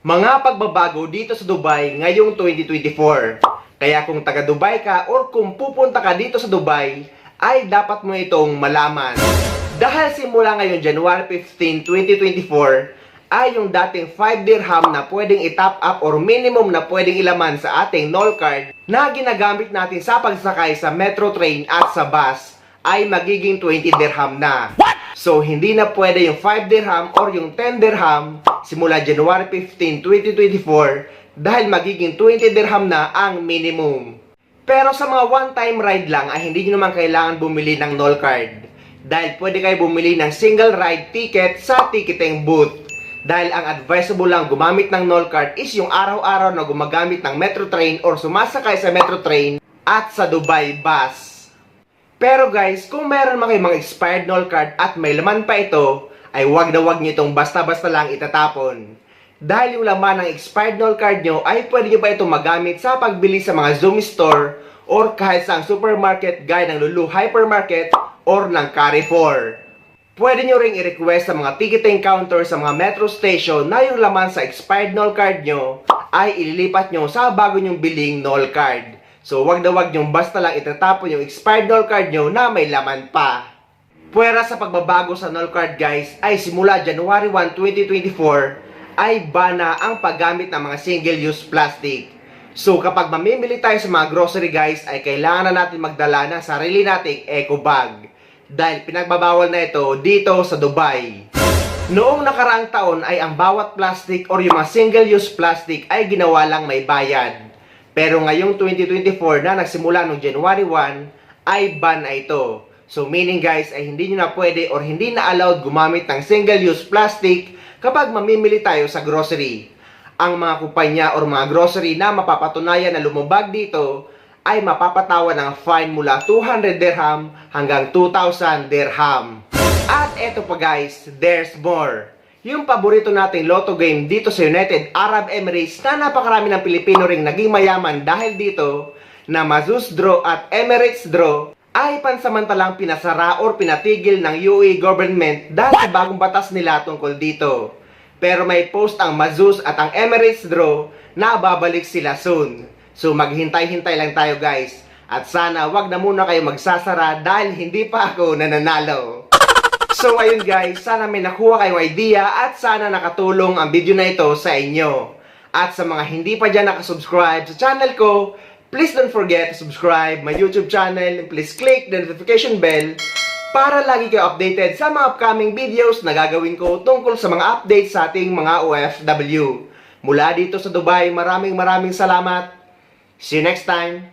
Mga pagbabago dito sa Dubai ngayong 2024. Kaya kung taga Dubai ka or kung pupunta ka dito sa Dubai, ay dapat mo itong malaman. Dahil simula ngayon January 15, 2024, ay yung dating 5 dirham na pwedeng i-top up or minimum na pwedeng ilaman sa ating Nol card na ginagamit natin sa pagsakay sa metro train at sa bus ay magiging 20 dirham na. So, hindi na pwede yung 5 dirham or yung 10 dirham simula January 15, 2024 dahil magiging 20 dirham na ang minimum. Pero sa mga one-time ride lang ay hindi nyo naman kailangan bumili ng Nol card dahil pwede kayo bumili ng single ride ticket sa ticketing booth. Dahil ang advisable lang gumamit ng Nol card is yung araw-araw na gumagamit ng metro train or sumasakay sa metro train at sa Dubai bus. Pero guys, kung meron mga kayong mga expired Nol card at may laman pa ito, ay wag na wag nyo itong basta-basta lang itatapon. Dahil yung laman ng expired Nol card nyo ay pwede nyo pa itong magamit sa pagbili sa mga Zoom store or kahit sa supermarket gaya ng Lulu Hypermarket or ng Carrefour. Pwede nyo ring i-request sa mga ticketing counter sa mga metro station na yung laman sa expired Nol card nyo ay ililipat nyo sa bago nyong biling Nol card. So, wag na wag nyong basta lang itatapon yung expired Nol card nyo na may laman pa. Puwera sa pagbabago sa Nol card guys, ay simula January 1, 2024, ay bana ang paggamit ng mga single-use plastic. So, kapag mamimili tayo sa mga grocery guys, ay kailangan na natin magdala ng sarili nating eco bag. Dahil pinagbabawal na ito dito sa Dubai. Noong nakaraang taon ay ang bawat plastic or yung mga single-use plastic ay ginawa lang may bayad. Pero ngayong 2024 na nagsimula noong January 1, ay ban na ito. So meaning guys ay hindi nyo na pwede or hindi na allowed gumamit ng single-use plastic kapag mamimili tayo sa grocery. Ang mga kumpanya or mga grocery na mapapatunayan na lumabag dito ay mapapatawan ng fine mula 200 dirham hanggang 2,000 dirham. At eto pa guys, there's more. Yung paborito nating lotto game dito sa United Arab Emirates na napakarami ng Pilipino ring naging mayaman dahil dito na Mazuz Draw at Emirates Draw ay pansamantalang pinasara or pinatigil ng UAE government dahil sa bagong batas nila tungkol dito. Pero may post ang Mazuz at ang Emirates Draw na babalik sila soon. So maghintay-hintay lang tayo guys. At sana wag na muna kayo magsasara dahil hindi pa ako nananalo. So ayun guys, sana may nakuha kayong idea at sana nakatulong ang video na ito sa inyo. At sa mga hindi pa dyan nakasubscribe sa channel ko, please don't forget to subscribe my YouTube channel and please click the notification bell para lagi kayo updated sa mga upcoming videos na gagawin ko tungkol sa mga updates sa ating mga OFW. Mula dito sa Dubai, maraming salamat. See you next time!